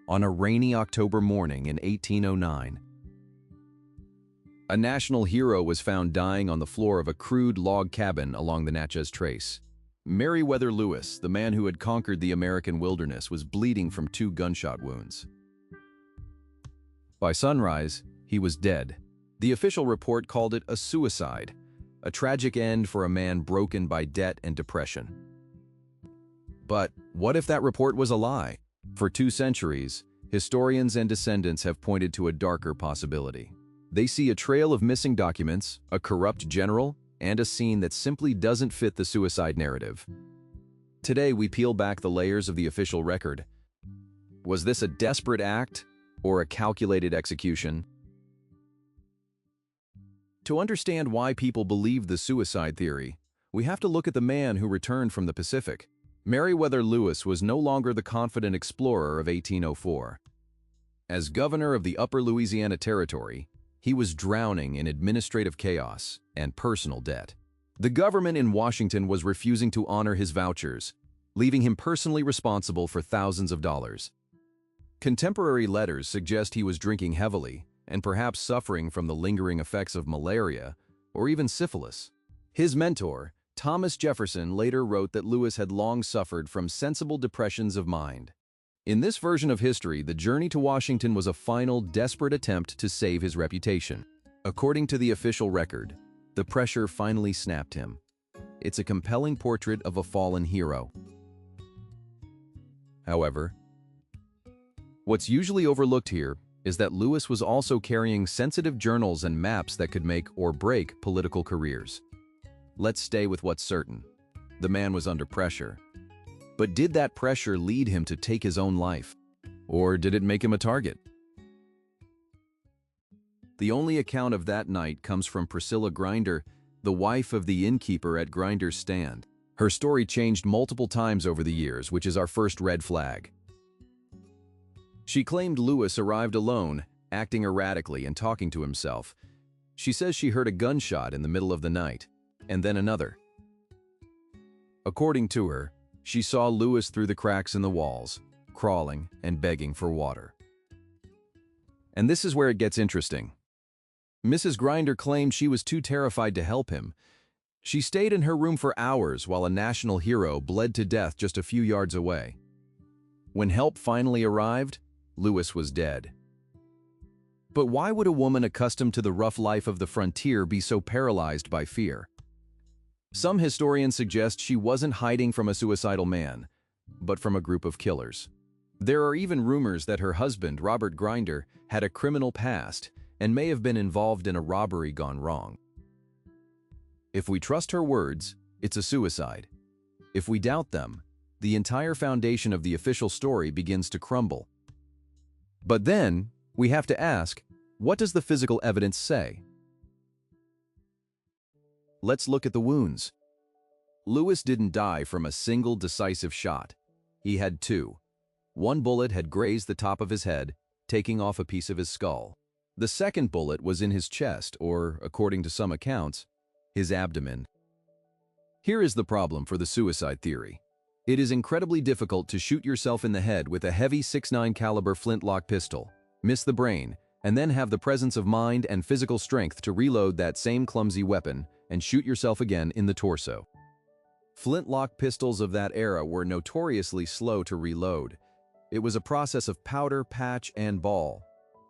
on a rainy October morning in 1809. A national hero was found dying on the floor of a crude log cabin along the Natchez Trace. Meriwether Lewis, the man who had conquered the American wilderness, was bleeding from 2 gunshot wounds. By sunrise, he was dead. The official report called it a suicide, a tragic end for a man broken by debt and depression. But what if that report was a lie? For 2 centuries, historians and descendants have pointed to a darker possibility. They see a trail of missing documents, a corrupt general, and a scene that simply doesn't fit the suicide narrative. Today, we peel back the layers of the official record. Was this a desperate act or a calculated execution? To understand why people believed the suicide theory, we have to look at the man who returned from the Pacific. Meriwether Lewis was no longer the confident explorer of 1804. As governor of the Upper Louisiana Territory, he was drowning in administrative chaos and personal debt. The government in Washington was refusing to honor his vouchers, leaving him personally responsible for thousands of dollars. Contemporary letters suggest he was drinking heavily and perhaps suffering from the lingering effects of malaria or even syphilis. His mentor, Thomas Jefferson, later wrote that Lewis had long suffered from sensible depressions of mind. In this version of history, the journey to Washington was a final, desperate attempt to save his reputation. According to the official record, the pressure finally snapped him. It's a compelling portrait of a fallen hero. However, what's usually overlooked here is that Lewis was also carrying sensitive journals and maps that could make or break political careers. Let's stay with what's certain. The man was under pressure. But did that pressure lead him to take his own life? Or did it make him a target? The only account of that night comes from Priscilla Grinder, the wife of the innkeeper at Grinder's stand. Her story changed multiple times over the years, which is our first red flag. She claimed Lewis arrived alone, acting erratically and talking to himself. She says she heard a gunshot in the middle of the night, and then another. According to her, she saw Lewis through the cracks in the walls, crawling and begging for water. And this is where it gets interesting. Mrs. Grinder claimed she was too terrified to help him. She stayed in her room for hours while a national hero bled to death just a few yards away. When help finally arrived, Lewis was dead. But why would a woman accustomed to the rough life of the frontier be so paralyzed by fear? Some historians suggest she wasn't hiding from a suicidal man, but from a group of killers. There are even rumors that her husband, Robert Grinder, had a criminal past and may have been involved in a robbery gone wrong. If we trust her words, it's a suicide. If we doubt them, the entire foundation of the official story begins to crumble. But then, we have to ask, what does the physical evidence say? Let's look at the wounds. Lewis didn't die from a single decisive shot. He had 2. One bullet had grazed the top of his head, taking off a piece of his skull. The second bullet was in his chest, or, according to some accounts, his abdomen. Here is the problem for the suicide theory. It is incredibly difficult to shoot yourself in the head with a heavy .69 caliber flintlock pistol, miss the brain, and then have the presence of mind and physical strength to reload that same clumsy weapon and shoot yourself again in the torso. Flintlock pistols of that era were notoriously slow to reload. It was a process of powder, patch, and ball.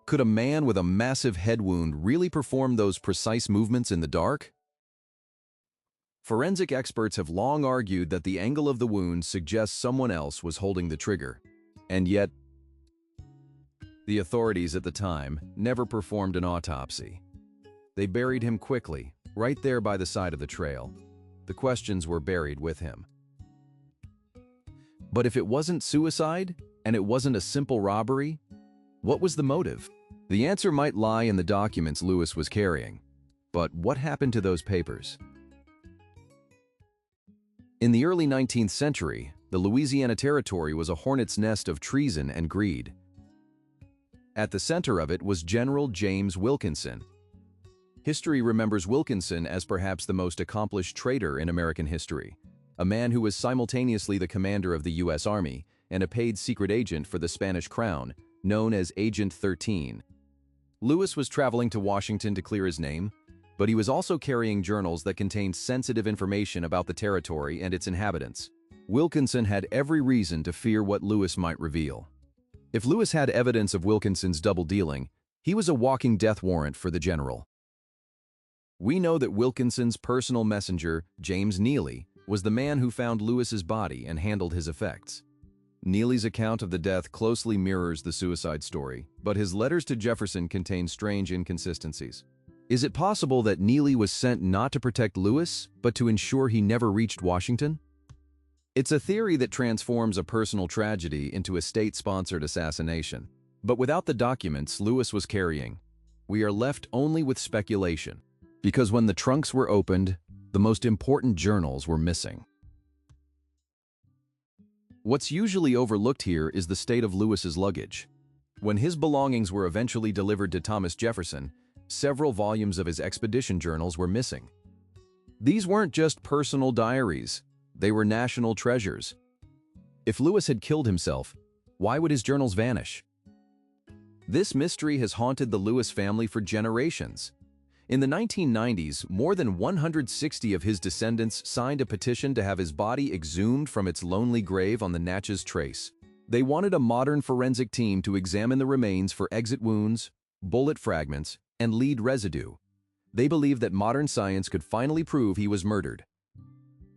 Could a man with a massive head wound really perform those precise movements in the dark? Forensic experts have long argued that the angle of the wound suggests someone else was holding the trigger. And yet, the authorities at the time never performed an autopsy. They buried him quickly, right there by the side of the trail. The questions were buried with him. But if it wasn't suicide, and it wasn't a simple robbery, what was the motive? The answer might lie in the documents Lewis was carrying. But what happened to those papers? In the early 19th century, the Louisiana Territory was a hornet's nest of treason and greed. At the center of it was General James Wilkinson. History remembers Wilkinson as perhaps the most accomplished traitor in American history, a man who was simultaneously the commander of the U.S. Army and a paid secret agent for the Spanish crown, known as Agent 13. Lewis was traveling to Washington to clear his name, but he was also carrying journals that contained sensitive information about the territory and its inhabitants. Wilkinson had every reason to fear what Lewis might reveal. If Lewis had evidence of Wilkinson's double-dealing, he was a walking death warrant for the general. We know that Wilkinson's personal messenger, James Neely, was the man who found Lewis's body and handled his effects. Neely's account of the death closely mirrors the suicide story, but his letters to Jefferson contain strange inconsistencies. Is it possible that Neely was sent not to protect Lewis, but to ensure he never reached Washington? It's a theory that transforms a personal tragedy into a state-sponsored assassination. But without the documents Lewis was carrying, we are left only with speculation. Because when the trunks were opened, the most important journals were missing. What's usually overlooked here is the state of Lewis's luggage. When his belongings were eventually delivered to Thomas Jefferson, several volumes of his expedition journals were missing. These weren't just personal diaries, they were national treasures. If Lewis had killed himself, why would his journals vanish? This mystery has haunted the Lewis family for generations. In the 1990s, more than 160 of his descendants signed a petition to have his body exhumed from its lonely grave on the Natchez Trace. They wanted a modern forensic team to examine the remains for exit wounds, bullet fragments, and lead residue. They believed that modern science could finally prove he was murdered.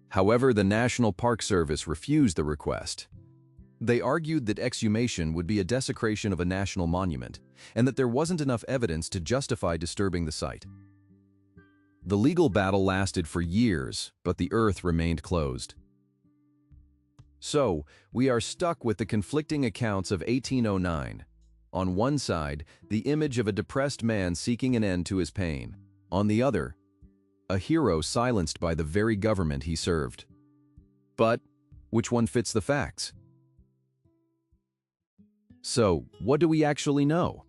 However, the National Park Service refused the request. They argued that exhumation would be a desecration of a national monument, and that there wasn't enough evidence to justify disturbing the site. The legal battle lasted for years, but the earth remained closed. So, we are stuck with the conflicting accounts of 1809. On one side, the image of a depressed man seeking an end to his pain. On the other, a hero silenced by the very government he served. But, which one fits the facts? So, what do we actually know?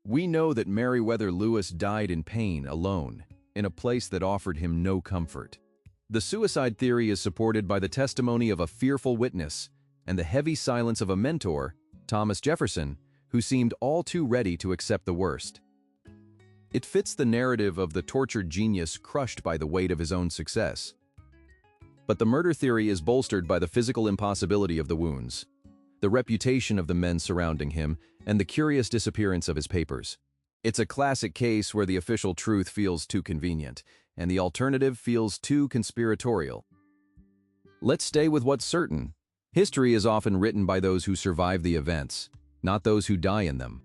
We know that Meriwether Lewis died in pain alone, in a place that offered him no comfort. The suicide theory is supported by the testimony of a fearful witness and the heavy silence of a mentor, Thomas Jefferson, who seemed all too ready to accept the worst. It fits the narrative of the tortured genius crushed by the weight of his own success. But the murder theory is bolstered by the physical impossibility of the wounds, the reputation of the men surrounding him, and the curious disappearance of his papers. It's a classic case where the official truth feels too convenient, and the alternative feels too conspiratorial. Let's stay with what's certain. History is often written by those who survive the events, not those who die in them.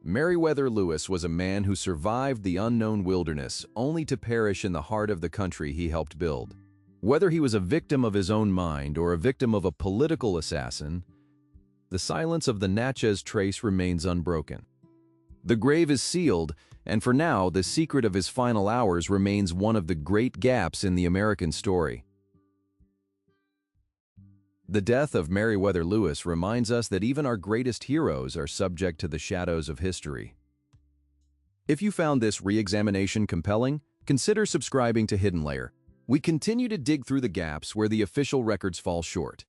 Meriwether Lewis was a man who survived the unknown wilderness only to perish in the heart of the country he helped build. Whether he was a victim of his own mind or a victim of a political assassin, the silence of the Natchez Trace remains unbroken. The grave is sealed, and for now, the secret of his final hours remains one of the great gaps in the American story. The death of Meriwether Lewis reminds us that even our greatest heroes are subject to the shadows of history. If you found this re-examination compelling, consider subscribing to Hidden Layer. We continue to dig through the gaps where the official records fall short.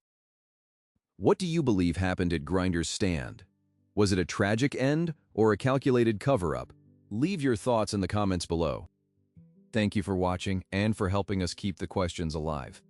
What do you believe happened at Grinder's stand? Was it a tragic end or a calculated cover-up? Leave your thoughts in the comments below. Thank you for watching and for helping us keep the questions alive.